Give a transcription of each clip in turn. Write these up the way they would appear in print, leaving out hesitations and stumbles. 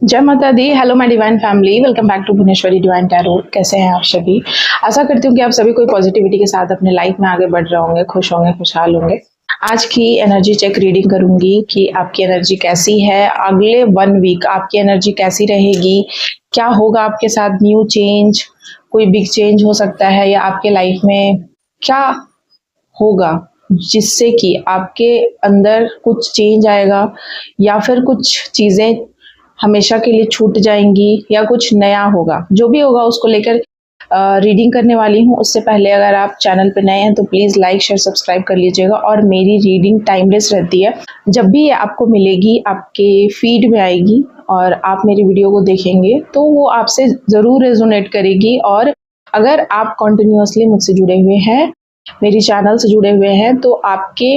जय माता दी। Hello my divine family, welcome back to Bhuvaneshwari divine tarot. कैसे हैं आप सभी? आशा करती हूँ कि आप सभी कोई पॉजिटिविटी के साथ अपने लाइफ में आगे बढ़ रहे होंगे, खुश होंगे, खुशहाल होंगे। आज की एनर्जी चेक रीडिंग करूंगी कि आपकी एनर्जी कैसी है, अगले 1 वीक आपकी एनर्जी कैसी रहेगी, क्या होगा आपके साथ, न्यू चेंज, कोई बिग चेंज हो सकता है, या आपके लाइफ में क्या होगा जिससे कि आपके अंदर कुछ चेंज आएगा, या फिर कुछ चीज़ें हमेशा के लिए छूट जाएंगी, या कुछ नया होगा। जो भी होगा उसको लेकर रीडिंग करने वाली हूँ। उससे पहले अगर आप चैनल पे नए हैं तो प्लीज़ लाइक शेयर सब्सक्राइब कर लीजिएगा। और मेरी रीडिंग टाइमलेस रहती है, जब भी ये आपको मिलेगी आपके फीड में आएगी और आप मेरी वीडियो को देखेंगे तो वो आपसे ज़रूर रेजोनेट करेगी। और अगर आप कॉन्टिन्यूसली मुझसे जुड़े हुए हैं, मेरी चैनल से जुड़े हुए हैं, तो आपके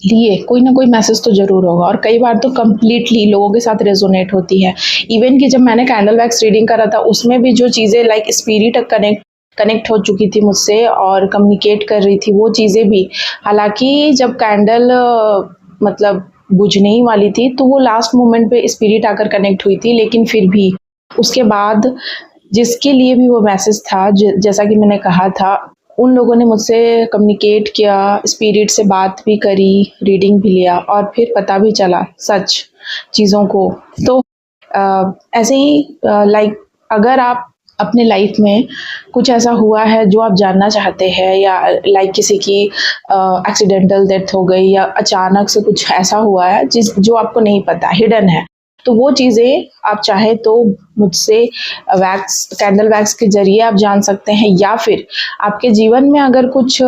लिए कोई ना कोई मैसेज तो जरूर होगा। और कई बार तो कम्प्लीटली लोगों के साथ रेजोनेट होती है। इवन कि जब मैंने कैंडल वैक्स रीडिंग करा था उसमें भी जो चीज़ें लाइक स्पिरिट कनेक्ट हो चुकी थी मुझसे और कम्युनिकेट कर रही थी, वो चीज़ें भी, हालांकि जब कैंडल मतलब बुझने ही वाली थी तो वो लास्ट मोमेंट पे स्पिरिट आकर कनेक्ट हुई थी, लेकिन फिर भी उसके बाद जिसके लिए भी वो मैसेज था, जैसा कि मैंने कहा था, उन लोगों ने मुझसे कम्युनिकेट किया, स्पिरिट से बात भी करी, रीडिंग भी लिया और फिर पता भी चला सच चीज़ों को। तो ऐसे ही लाइक अगर आप अपने लाइफ में कुछ ऐसा हुआ है जो आप जानना चाहते हैं, या लाइक किसी की एक्सीडेंटल डेथ हो गई, या अचानक से कुछ ऐसा हुआ है जो आपको नहीं पता, हिडन है, तो वो चीज़ें आप चाहे तो मुझसे कैंडल वैक्स के जरिए आप जान सकते हैं। या फिर आपके जीवन में अगर कुछ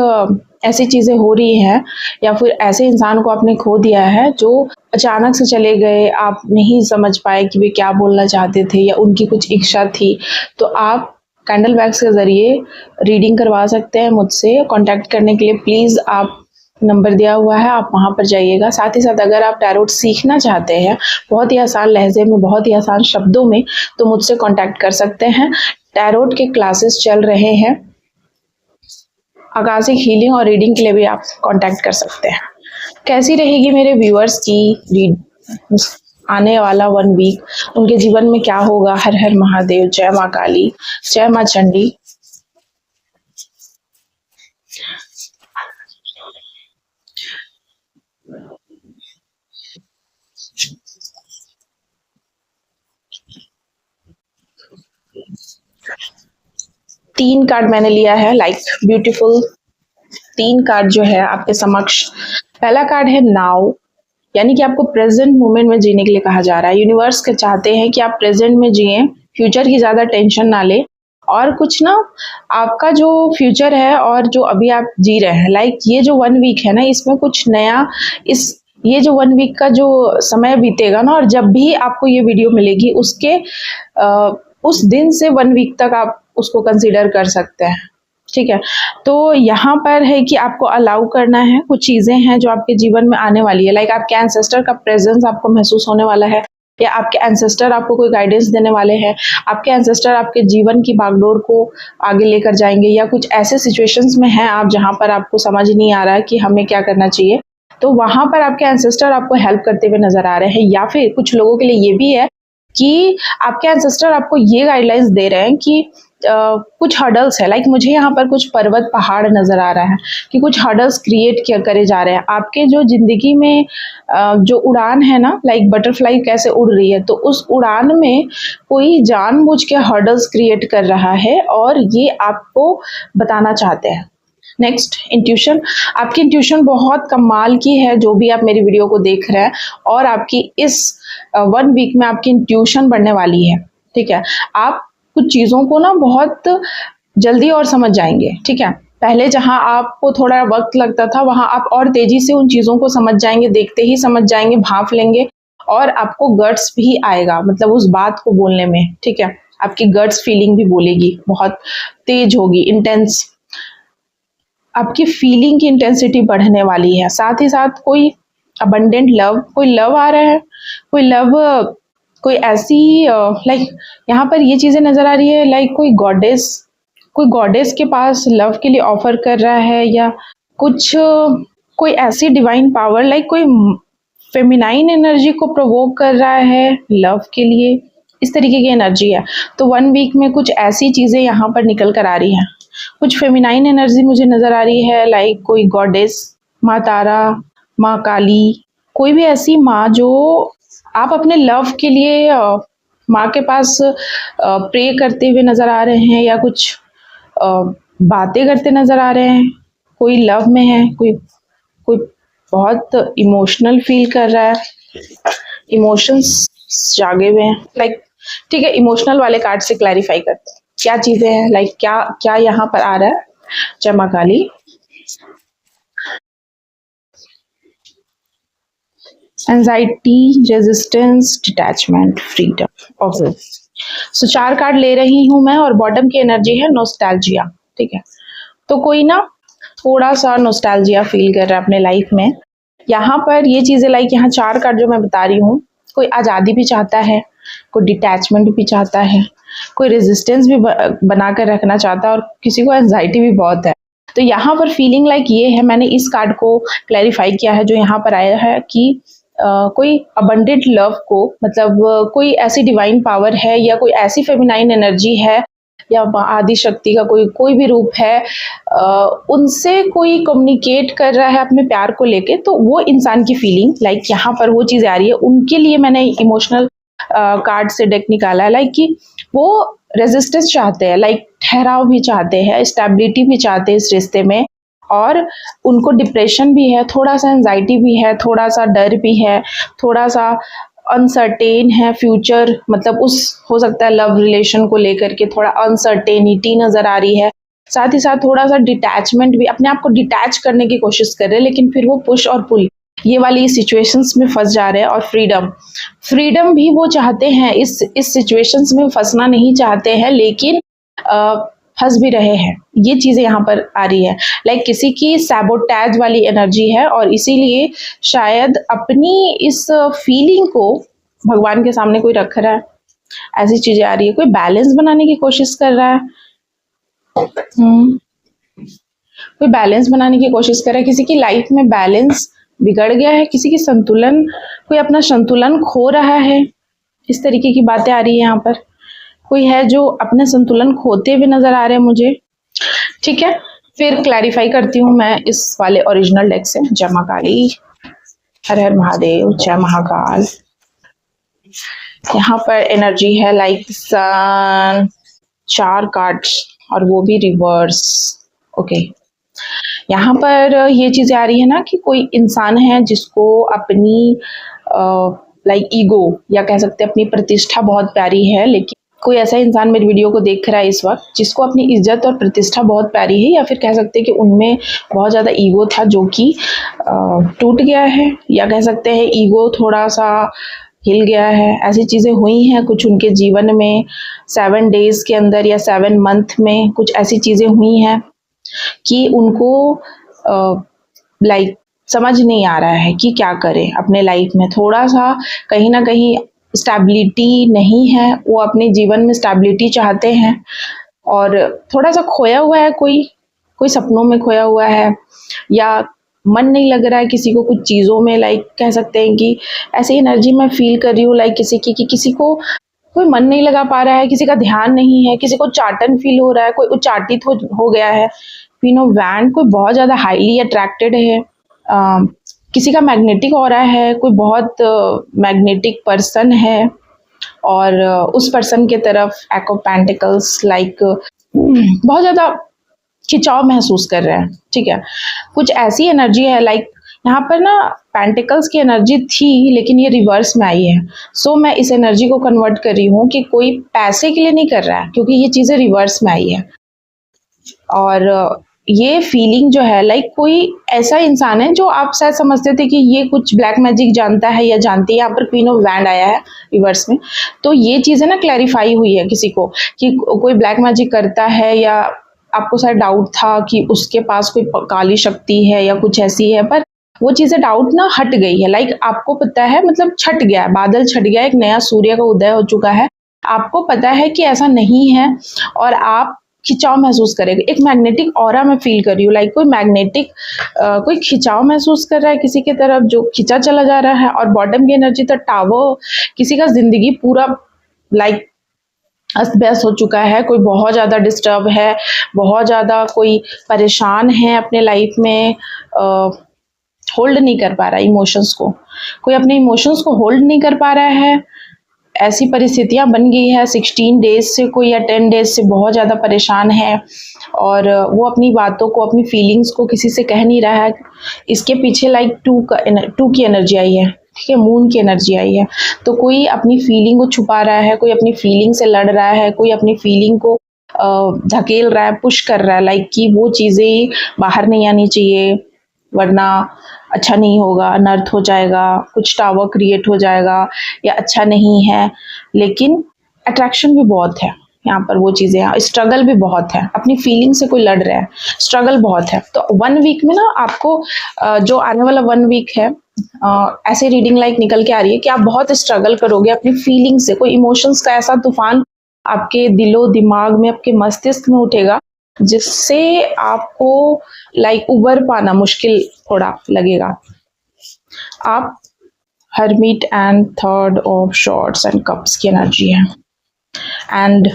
ऐसी चीज़ें हो रही हैं, या फिर ऐसे इंसान को आपने खो दिया है जो अचानक से चले गए, आप नहीं समझ पाए कि वे क्या बोलना चाहते थे या उनकी कुछ इच्छा थी, तो आप कैंडल वैक्स के ज़रिए रीडिंग करवा सकते हैं मुझसे। कांटेक्ट करने के लिए प्लीज़ आप नंबर दिया हुआ है, आप वहाँ पर जाइएगा। साथ ही साथ अगर आप टैरोट सीखना चाहते हैं बहुत ही आसान लहजे में, बहुत ही आसान शब्दों में, तो मुझसे कांटेक्ट कर सकते हैं। टैरोट के क्लासेस चल रहे हैं, आकाशिक हीलिंग और रीडिंग के लिए भी आप कांटेक्ट कर सकते हैं। कैसी रहेगी मेरे व्यूअर्स की रीड आने वाला 1 वीक, उनके जीवन में क्या होगा? हर हर महादेव, जय माँ काली, जय माँ चंडी। तीन कार्ड मैंने लिया है, लाइक ब्यूटीफुल 3 कार्ड जो है आपके समक्ष। पहला कार्ड है नाउ, यानी कि आपको प्रेजेंट मोमेंट में जीने के लिए कहा जा रहा है। यूनिवर्स के चाहते हैं कि आप प्रेजेंट में जिए, फ्यूचर की ज़्यादा टेंशन ना ले, और कुछ ना आपका जो फ्यूचर है और जो अभी आप जी रहे हैं, लाइक ये जो 1 वीक है ना, इसमें कुछ नया, इस ये जो 1 वीक का जो समय बीतेगा ना, और जब भी आपको ये वीडियो मिलेगी उसके उस दिन से 1 वीक तक आप उसको कंसीडर कर सकते हैं। ठीक है, तो यहाँ पर है कि आपको अलाउ करना है, कुछ चीज़ें हैं जो आपके जीवन में आने वाली है, लाइक आपके एंसेस्टर का प्रेजेंस आपको महसूस होने वाला है, या आपके एंसेस्टर आपको कोई गाइडेंस देने वाले हैं। आपके एंसेस्टर आपके जीवन की बागडोर को आगे लेकर जाएंगे, या कुछ ऐसे सिचुएशंस में हैं आप जहाँ पर आपको समझ नहीं आ रहा है कि हमें क्या करना चाहिए, तो वहाँ पर आपके एंसेस्टर आपको हेल्प करते हुए नजर आ रहे हैं। या फिर कुछ लोगों के लिए ये भी है कि आपके एंसेस्टर आपको ये गाइडलाइंस दे रहे हैं कि कुछ हर्डल्स है, लाइक मुझे यहाँ पर कुछ पर्वत पहाड़ नजर आ रहा है कि कुछ हर्डल्स क्रिएट किया करे जा रहे हैं आपके जो जिंदगी में। जो उड़ान है ना, लाइक बटरफ्लाई कैसे उड़ रही है, तो उस उड़ान में कोई जानबूझ के हर्डल्स क्रिएट कर रहा है और ये आपको बताना चाहते हैं। Next, intuition. आपकी इंट्यूशन बहुत कमाल की है, जो भी आप मेरी वीडियो को देख रहे हैं, और आपकी इस 1 वीक में आपकी इंट्यूशन बढ़ने वाली है। ठीक है, आप कुछ चीज़ों को ना बहुत जल्दी और समझ जाएंगे। ठीक है, पहले जहां आपको थोड़ा वक्त लगता था, वहां आप और तेजी से उन चीज़ों को समझ जाएंगे, देखते ही समझ जाएंगे, भांप लेंगे, और आपको गट्स भी आएगा, मतलब उस बात को बोलने में। ठीक है, आपकी गट्स फीलिंग भी बोलेगी, बहुत तेज होगी, इंटेंस, आपकी फीलिंग की इंटेंसिटी बढ़ने वाली है। साथ ही साथ कोई अबंडेंट लव, कोई लव आ रहा है, कोई लव, कोई ऐसी लाइक यहाँ पर ये चीज़ें नज़र आ रही है, लाइक कोई गॉडेस के पास लव के लिए ऑफर कर रहा है, या कुछ कोई ऐसी डिवाइन पावर, लाइक कोई फेमिनाइन एनर्जी को प्रोवोक कर रहा है लव के लिए, इस तरीके की एनर्जी है। तो 1 वीक में कुछ ऐसी चीज़ें यहाँ पर निकल कर आ रही हैं। कुछ फेमिनाइन एनर्जी मुझे नज़र आ रही है, लाइक कोई गॉडेस, माँ तारा, माँ काली, कोई भी ऐसी माँ जो आप अपने लव के लिए माँ के पास प्रे करते हुए नज़र आ रहे हैं, या कुछ बातें करते नज़र आ रहे हैं। कोई लव में है, कोई कोई बहुत इमोशनल फील कर रहा है, इमोशंस जागे हुए हैं, लाइक ठीक है। इमोशनल वाले कार्ड से क्लैरिफाई करते हैं क्या चीजें हैं, लाइक क्या क्या यहाँ पर आ रहा है। जय माँ Kali. Anxiety, resistance, detachment, freedom. Okay, so 4 card ले रही हूँ मैं, और बॉटम की एनर्जी है नॉस्टैल्जिया। ठीक है, तो कोई ना थोड़ा सा नॉस्टैल्जिया फील कर रहा है अपने लाइफ में। यहाँ पर ये चीजें, लाइक यहाँ 4 कार्ड जो मैं बता रही हूँ, कोई आज़ादी भी चाहता है, कोई डिटैचमेंट भी चाहता है, कोई रेजिस्टेंस भी बना कर रखना चाहता है, और किसी को एंजाइटी भी बहुत है। तो यहाँ पर फीलिंग लाइक ये है, मैंने इस कार्ड को क्लैरिफाई किया है जो यहाँ पर आया है कि कोई अबंडेंट लव को, मतलब कोई ऐसी डिवाइन पावर है, या कोई ऐसी फेमिनाइन एनर्जी है, या आदि शक्ति का कोई कोई भी रूप है, उनसे कोई कम्युनिकेट कर रहा है अपने प्यार को लेके। तो वो इंसान की फीलिंग, लाइक यहाँ पर वो चीज़ आ रही है। उनके लिए मैंने इमोशनल कार्ड से डेक निकाला है, लाइक कि वो रेजिस्टेंस चाहते हैं, लाइक ठहराव भी चाहते हैं, स्टेबिलिटी भी चाहते हैं इस रिश्ते में, और उनको डिप्रेशन भी है, थोड़ा सा एंजाइटी भी है, थोड़ा सा डर भी है, थोड़ा सा अनसर्टेन है फ्यूचर, मतलब उस हो सकता है लव रिलेशन को लेकर के थोड़ा अनसर्टेनिटी नजर आ रही है। साथ ही साथ थोड़ा सा डिटैचमेंट भी, अपने आप को डिटैच करने की कोशिश कर रहे हैं, लेकिन फिर वो पुश और पुल ये वाली सिचुएशंस में फंस जा रहे हैं। और फ्रीडम, फ्रीडम भी वो चाहते हैं, इस सिचुएशंस में फंसना नहीं चाहते हैं, लेकिन फंस भी रहे हैं। ये चीजें यहाँ पर आ रही है, लाइक किसी की सैबोटैज वाली एनर्जी है, और इसीलिए शायद अपनी इस फीलिंग को भगवान के सामने कोई रख रहा है। ऐसी चीजें आ रही है, कोई बैलेंस बनाने की कोशिश कर रहा है। कोई बैलेंस बनाने की कोशिश कर रहा है, किसी की लाइफ में बैलेंस बिगड़ गया है, किसी की संतुलन, कोई अपना संतुलन खो रहा है, इस तरीके की बातें आ रही है। यहाँ पर कोई है जो अपने संतुलन खोते हुए नजर आ रहे हैं मुझे। ठीक है, फिर क्लैरिफाई करती हूँ मैं इस वाले ओरिजिनल डेक से। जय माँ काली, हर हर महादेव, जय महाकाल। यहाँ पर एनर्जी है लाइक सन, 4 कार्ड्स, और वो भी रिवर्स। ओके, यहाँ पर ये चीजें आ रही है ना कि कोई इंसान है जिसको अपनी लाइक ईगो, या कह सकते हैं अपनी प्रतिष्ठा बहुत प्यारी है, लेकिन कोई ऐसा इंसान मेरी वीडियो को देख रहा है इस वक्त जिसको अपनी इज्जत और प्रतिष्ठा बहुत प्यारी है, या फिर कह सकते हैं कि उनमें बहुत ज़्यादा ईगो था जो कि टूट गया है, या कह सकते हैं ईगो थोड़ा सा हिल गया है। ऐसी चीज़ें हुई हैं कुछ उनके जीवन में, 7 डेज के अंदर या 7 मंथ में कुछ ऐसी चीज़ें हुई हैं कि उनको लाइक समझ नहीं आ रहा है कि क्या करें अपने लाइफ में। थोड़ा सा कहीं ना कहीं स्टेबिलिटी नहीं है, वो अपने जीवन में स्टेबिलिटी चाहते हैं, और थोड़ा सा खोया हुआ है, कोई कोई सपनों में खोया हुआ है, या मन नहीं लग रहा है किसी को कुछ चीज़ों में, लाइक कह सकते हैं कि ऐसी एनर्जी मैं फील कर रही हूँ, लाइक किसी की कि किसी को कोई मन नहीं लगा पा रहा है, किसी का ध्यान नहीं है, किसी को चाटन फील हो रहा है, कोई उच्चाटित हो गया है। क्वीन ऑफ वैंड, कोई बहुत ज़्यादा हाईली अट्रैक्टेड है, किसी का मैग्नेटिक हो रहा है, कोई बहुत मैग्नेटिक पर्सन है, और उस पर्सन के तरफ एक्स ऑफ पेंटिकल्स, लाइक बहुत ज़्यादा खिंचाव महसूस कर रहे हैं। ठीक है, कुछ ऐसी एनर्जी है, लाइक यहाँ पर ना पेंटिकल्स की एनर्जी थी, लेकिन ये रिवर्स में आई है। सो मैं इस एनर्जी को कन्वर्ट कर रही हूँ कि कोई पैसे के लिए नहीं कर रहा है, क्योंकि ये चीज़ें रिवर्स में आई है। और ये फीलिंग जो है, लाइक कोई ऐसा इंसान है जो आप शायद समझते थे कि ये कुछ ब्लैक मैजिक जानता है या जानती है। यहाँ पर क्वीन ऑफ वैंड आया है रिवर्स में, तो ये चीज़ें ना क्लैरिफाई हुई है किसी को कि कोई ब्लैक मैजिक करता है, या आपको शायद डाउट था कि उसके पास कोई काली शक्ति है या कुछ ऐसी है, पर वो चीज़ें डाउट ना हट गई है। लाइक आपको पता है, मतलब छट गया, बादल छट गया, एक नया सूर्य का उदय हो चुका है, आपको पता है कि ऐसा नहीं है, और आप खिंचाव महसूस करेगा, एक मैग्नेटिक ऑरा मैं फील कर रही हूँ, लाइक कोई मैग्नेटिक कोई खिंचाव महसूस कर रहा है किसी की तरफ जो खिंचा चला जा रहा है। और बॉटम की एनर्जी तो टावर, किसी का जिंदगी पूरा लाइक अस्त व्यस्त हो चुका है, कोई बहुत ज़्यादा डिस्टर्ब है, बहुत ज़्यादा कोई परेशान है अपने लाइफ में, होल्ड नहीं कर पा रहा इमोशंस को, कोई अपने इमोशंस को होल्ड नहीं कर पा रहा है। ऐसी परिस्थितियां बन गई है 16 डेज से कोई या 10 डेज से बहुत ज़्यादा परेशान है और वो अपनी बातों को, अपनी फीलिंग्स को किसी से कह नहीं रहा है। इसके पीछे लाइक टू की एनर्जी आई है, ठीक है, मून की एनर्जी आई है। तो कोई अपनी फीलिंग को छुपा रहा है, कोई अपनी फीलिंग से लड़ रहा है, कोई अपनी फीलिंग को धकेल रहा है, पुश कर रहा है, लाइक कि वो चीज़ें बाहर नहीं आनी चाहिए वरना अच्छा नहीं होगा, अनर्थ हो जाएगा, कुछ टावर क्रिएट हो जाएगा या अच्छा नहीं है। लेकिन अट्रैक्शन भी बहुत है यहाँ पर, वो चीज़ें, स्ट्रगल भी बहुत है, अपनी फीलिंग से कोई लड़ रहा है, स्ट्रगल बहुत है। तो 1 वीक में ना आपको जो आने वाला 1 वीक है, ऐसे रीडिंग लाइक निकल के आ रही है कि आप बहुत स्ट्रगल करोगे अपनी फीलिंग से। कोई इमोशंस का ऐसा तूफान आपके दिलो दिमाग में, आपके मस्तिष्क में उठेगा जिससे आपको लाइक उबर पाना मुश्किल थोड़ा लगेगा। आप hermit and third of shorts and cups की एनर्जी है एंड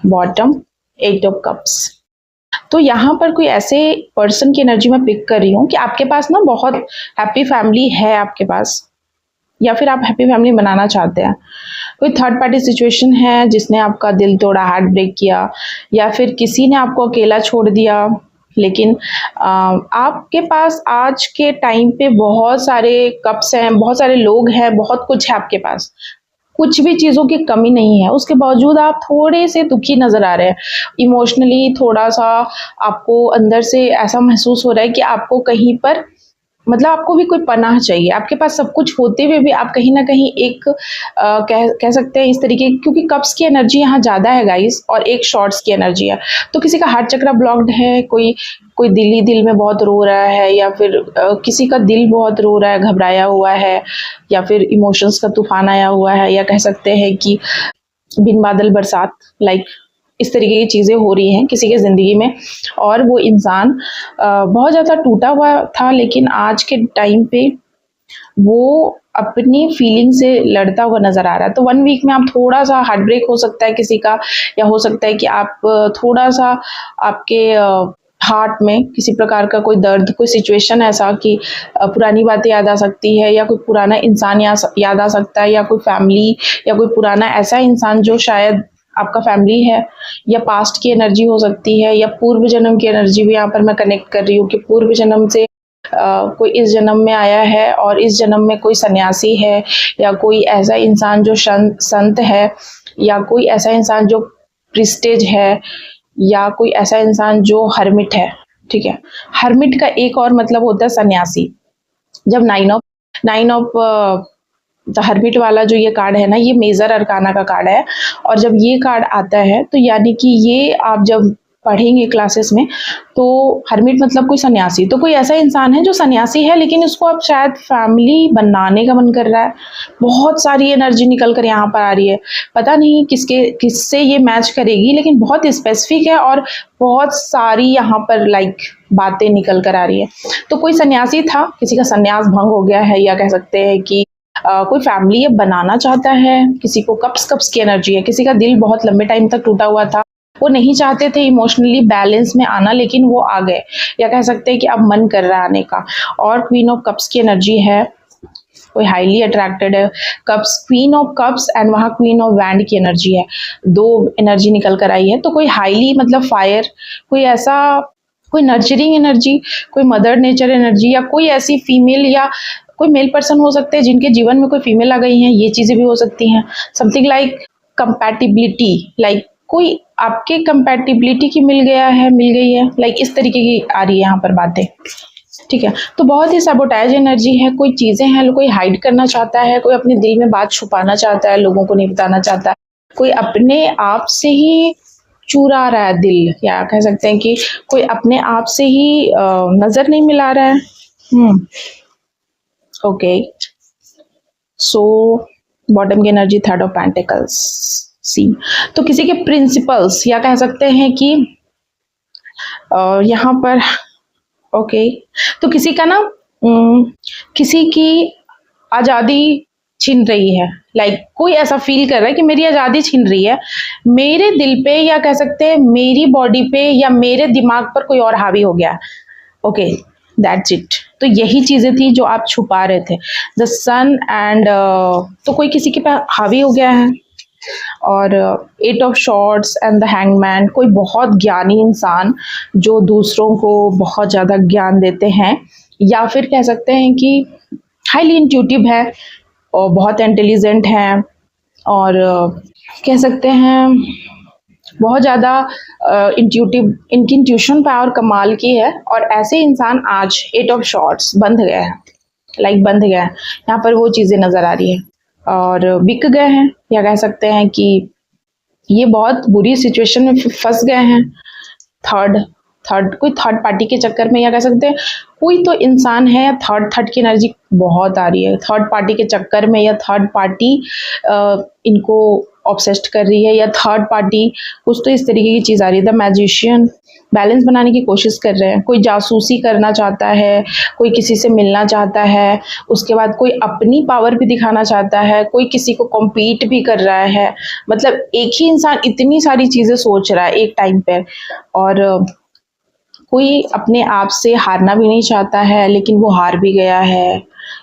बॉटम 8 ऑफ कप्स। तो यहाँ पर कोई ऐसे पर्सन की एनर्जी मैं पिक कर रही हूँ कि आपके पास ना बहुत हैप्पी फैमिली है आपके पास, या फिर आप हैप्पी फैमिली बनाना चाहते हैं। कोई थर्ड पार्टी सिचुएशन है जिसने आपका दिल तोड़ा, हार्ट ब्रेक किया, या फिर किसी ने आपको अकेला छोड़ दिया। लेकिन आपके पास आज के टाइम पे बहुत सारे कप्स हैं, बहुत सारे लोग हैं, बहुत कुछ है आपके पास, कुछ भी चीज़ों की कमी नहीं है। उसके बावजूद आप थोड़े से दुखी नज़र आ रहे हैं, इमोशनली थोड़ा सा आपको अंदर से ऐसा महसूस हो रहा है कि आपको कहीं पर, मतलब आपको भी कोई पनाह चाहिए। आपके पास सब कुछ होते हुए भी आप कहीं ना कहीं एक कह सकते हैं इस तरीके, क्योंकि कप्स की एनर्जी यहाँ ज़्यादा है गाइस और एक शॉर्ट्स की एनर्जी है। तो किसी का हार्ट चक्र ब्लॉक्ड है, कोई कोई दिल में बहुत रो रहा है, या फिर किसी का दिल बहुत रो रहा है, घबराया हुआ है, या फिर इमोशंस का तूफान आया हुआ है, या कह सकते हैं कि बिन बादल बरसात, लाइक इस तरीके की चीज़ें हो रही हैं किसी के ज़िंदगी में। और वो इंसान बहुत ज़्यादा टूटा हुआ था, लेकिन आज के टाइम पे वो अपनी फीलिंग से लड़ता हुआ नज़र आ रहा है। तो 1 वीक में आप थोड़ा सा हार्ट ब्रेक हो सकता है किसी का, या हो सकता है कि आप थोड़ा सा आपके हार्ट में किसी प्रकार का कोई दर्द, कोई सिचुएशन ऐसा कि पुरानी बातें याद आ सकती है, या कोई पुराना इंसान याद आ सकता है, या कोई फैमिली, या कोई पुराना ऐसा इंसान जो शायद आपका फैमिली है, या पास्ट की एनर्जी हो सकती है, या पूर्व जन्म की एनर्जी भी यहाँ पर मैं कनेक्ट कर रही हूँ कि पूर्व जन्म से कोई इस जन्म में आया है और इस जन्म में कोई सन्यासी है, या कोई ऐसा इंसान जो संत है, या कोई ऐसा इंसान जो प्रिस्टेज है, या कोई ऐसा इंसान जो हर्मिट है। ठीक है, हर्मिट का एक और मतलब होता है सन्यासी। जब नाइन ऑफ द हर्मिट वाला जो ये कार्ड है ना, ये मेजर अरकाना का कार्ड है, और जब ये कार्ड आता है तो यानी कि ये आप जब पढ़ेंगे क्लासेस में, तो हर्मिट मतलब कोई सन्यासी। तो कोई ऐसा इंसान है जो सन्यासी है, लेकिन इसको अब शायद फैमिली बनाने का मन कर रहा है। बहुत सारी एनर्जी निकल कर यहाँ पर आ रही है, पता नहीं किससे ये मैच करेगी, लेकिन बहुत स्पेसिफिक है और बहुत सारी यहाँ पर लाइक बातें निकल कर आ रही है। तो कोई सन्यासी था, किसी का सन्यास भंग हो गया है, या कह सकते हैं कि कोई फैमिली अब बनाना चाहता है। किसी को कप्स की एनर्जी है, किसी का दिल बहुत लंबे टाइम तक टूटा हुआ था, वो नहीं चाहते थे इमोशनली बैलेंस में आना, लेकिन वो आ गए, या कह सकते हैं कि अब मन कर रहा है आने का। और क्वीन ऑफ कप्स की एनर्जी है, कोई हाईली अट्रैक्टेड है, cups, queen of cups and वहाँ क्वीन ऑफ वैंड की एनर्जी है, 2 एनर्जी निकल कर आई है। तो कोई हाईली मतलब फायर, कोई ऐसा, कोई नर्चरिंग एनर्जी, कोई मदर नेचर एनर्जी, या कोई ऐसी फीमेल या कोई मेल पर्सन हो सकते हैं जिनके जीवन में कोई फीमेल आ गई हैं, ये चीज़ें भी हो सकती हैं। समथिंग लाइक कंपैटिबिलिटी, लाइक कोई आपके कंपैटिबिलिटी की मिल गई है, लाइक इस तरीके की आ रही है यहाँ पर बातें। ठीक है, तो बहुत ही सबोटाइज एनर्जी है, कोई चीज़ें हैं, कोई हाइड करना चाहता है, कोई अपने दिल में बात छुपाना चाहता है, लोगों को नहीं बताना चाहता, कोई अपने आप से ही चुरा रहा है दिल, या कह सकते हैं कि कोई अपने आप से ही नज़र नहीं मिला रहा है। ओके, सो बॉटम की एनर्जी थर्ड ऑफ पेंटिकल्स सी। तो किसी के प्रिंसिपल्स, या कह सकते हैं कि यहाँ पर ओके, तो किसी का ना किसी की आज़ादी छीन रही है, लाइक कोई ऐसा फील कर रहा है कि मेरी आज़ादी छीन रही है, मेरे दिल पे या कह सकते हैं मेरी बॉडी पे या मेरे दिमाग पर कोई और हावी हो गया। Okay, that's it. तो यही चीज़ें थी जो आप छुपा रहे थे, द सन एंड तो कोई किसी के पे हावी हो गया है। और eight of shorts and the hangman, कोई बहुत ज्ञानी इंसान जो दूसरों को बहुत ज़्यादा ज्ञान देते हैं, या फिर कह सकते हैं कि हाईली इंट्यूटिव है और बहुत इंटेलिजेंट हैं, और कह सकते हैं बहुत ज़्यादा इंट्यूटिव, इनकी इंट्यूशन पावर कमाल की है। और ऐसे इंसान आज एट ऑफ शॉर्ट्स बंध गए हैं, लाइक बंध गए हैं, यहाँ पर वो चीज़ें नज़र आ रही है और बिक गए हैं, या कह सकते हैं कि ये बहुत बुरी सिचुएशन में फंस गए हैं। कोई थर्ड पार्टी के चक्कर में, या कह सकते हैं कोई तो इंसान है, थर्ड की एनर्जी बहुत आ रही है, थर्ड पार्टी के चक्कर में, या थर्ड पार्टी इनको ऑब्सेस्ड कर रही है, या थर्ड पार्टी कुछ तो इस तरीके की चीज़ आ रही है। द मैजिशियन बैलेंस बनाने की कोशिश कर रहे हैं, कोई जासूसी करना चाहता है, कोई किसी से मिलना चाहता है, उसके बाद कोई अपनी पावर भी दिखाना चाहता है, कोई किसी को कॉम्पीट भी कर रहा है। मतलब एक ही इंसान इतनी सारी चीज़ें सोच रहा है एक टाइम पे, और कोई अपने आप से हारना भी नहीं चाहता है लेकिन वो हार भी गया है।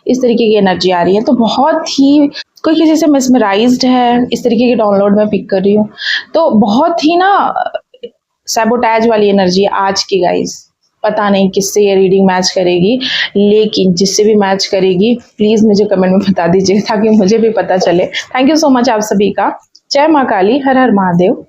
इस तरीके की एनर्जी आ रही है। तो बहुत ही कोई किसी से मिसमराइज्ड है, इस तरीके की डाउनलोड मैं पिक कर रही हूँ। तो बहुत ही ना सैबोटैज वाली एनर्जी आज की गाइस। पता नहीं किससे ये रीडिंग मैच करेगी, लेकिन जिससे भी मैच करेगी प्लीज़ मुझे कमेंट में बता दीजिए ताकि मुझे भी पता चले। थैंक यू सो मच आप सभी का। जय माँ काली, हर हर महादेव।